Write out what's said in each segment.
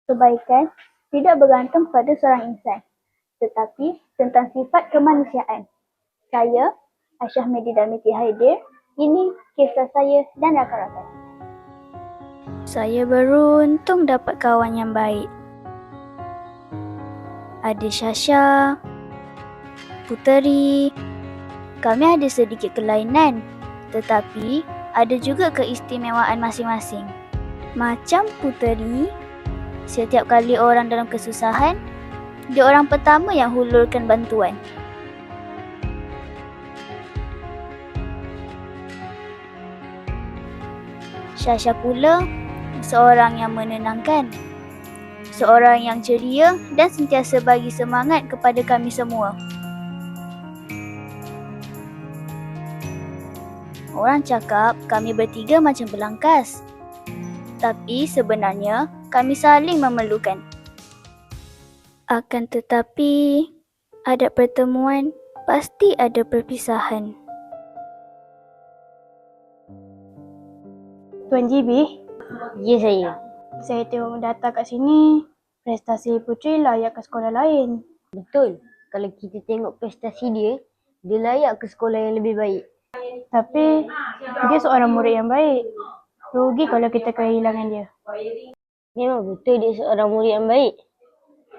Kebaikan tidak bergantung pada seorang insan, tetapi tentang sifat kemanusiaan. Saya, Aisyah Mehdi Darmiti Haidir. Ini kisah saya dan rakan-rakan. Saya beruntung dapat kawan yang baik. Ada Syasha, Puteri. Kami ada sedikit kelainan, tetapi ada juga keistimewaan masing-masing. Macam Puteri, setiap kali orang dalam kesusahan, dia orang pertama yang hulurkan bantuan. Syasha pula seorang yang menenangkan, seorang yang ceria dan sentiasa bagi semangat kepada kami semua. Orang cakap kami bertiga macam belangkas, tapi sebenarnya kami saling memerlukan. Akan tetapi, ada pertemuan, pasti ada perpisahan. Tuan GB, Ya saya. saya tengok data kat sini, prestasi Puteri layak ke sekolah lain. Betul. Kalau kita tengok prestasi dia layak ke sekolah yang lebih baik. Tapi, dia seorang murid yang baik. Rugi kalau kita kehilangan dia. Memang betul dia seorang murid yang baik.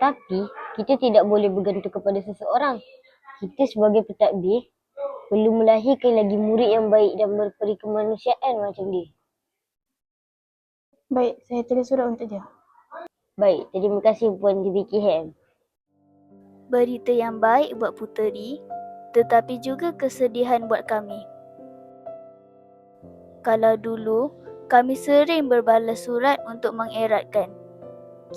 Tapi, kita tidak boleh bergantung kepada seseorang. Kita sebagai pentadbir perlu melahirkan lagi murid yang baik dan berperi kemanusiaan macam dia. Baik, saya tulis surat untuk dia. Baik, terima kasih Puan DBKM. Berita yang baik buat Puteri, tetapi juga kesedihan buat kami. Kalau dulu, kami sering berbalas surat untuk mengeratkan.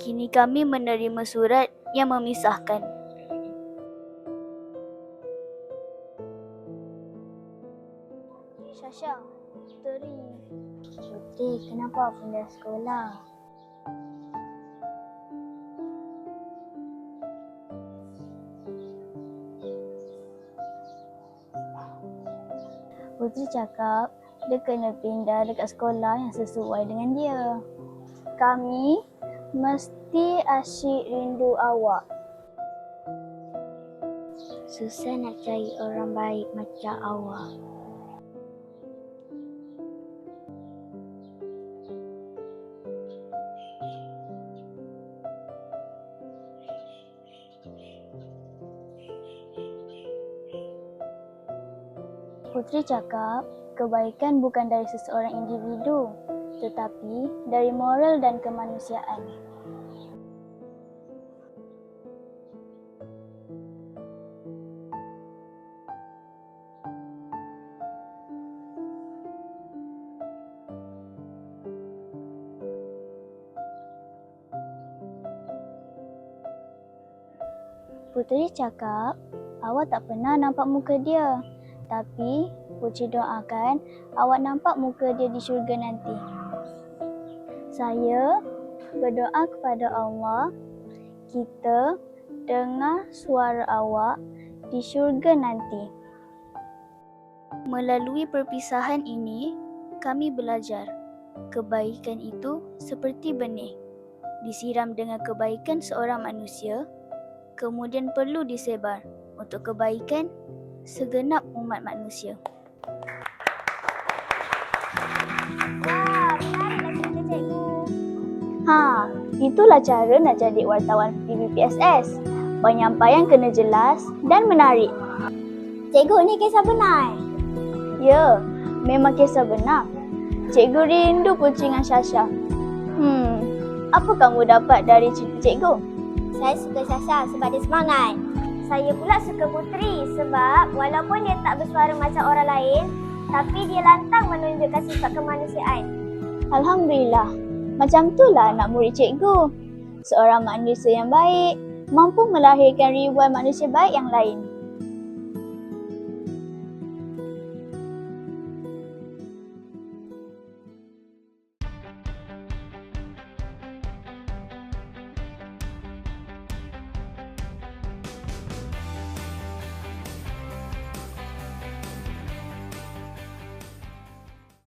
Kini kami menerima surat yang memisahkan. Syasha, Puteri. Puteri, kenapa pindah sekolah? Puteri cakap dia kena pindah dekat sekolah yang sesuai dengan dia. Kami mesti asyik rindu awak. Susah nak cari orang baik macam awak. Puteri cakap, kebaikan bukan dari seseorang individu, tetapi dari moral dan kemanusiaan. Puteri cakap, awak tak pernah nampak muka dia. Tapi, Puteri doakan awak nampak muka dia di syurga nanti. Saya berdoa kepada Allah, kita dengar suara awak di syurga nanti. Melalui perpisahan ini, kami belajar kebaikan itu seperti benih. Disiram dengan kebaikan seorang manusia, kemudian perlu disebar untuk kebaikan segenap umat manusia. Wah, menariklah cerita cikgu. Itulah cara nak jadi wartawan PBPSS. Penyampaian kena jelas dan menarik. Cikgu, ni kisah benar? Ya, memang kisah benar. Cikgu rindu kucingan Syasha. Apa kamu dapat dari cerita cikgu? Saya suka Syasha sebab dia semangat. Saya pula suka Puteri sebab walaupun dia tak bersuara macam orang lain, tapi dia lantang menunjukkan sifat kemanusiaan. Alhamdulillah, macam itulah anak murid cikgu. Seorang manusia yang baik, mampu melahirkan ribuan manusia baik yang lain.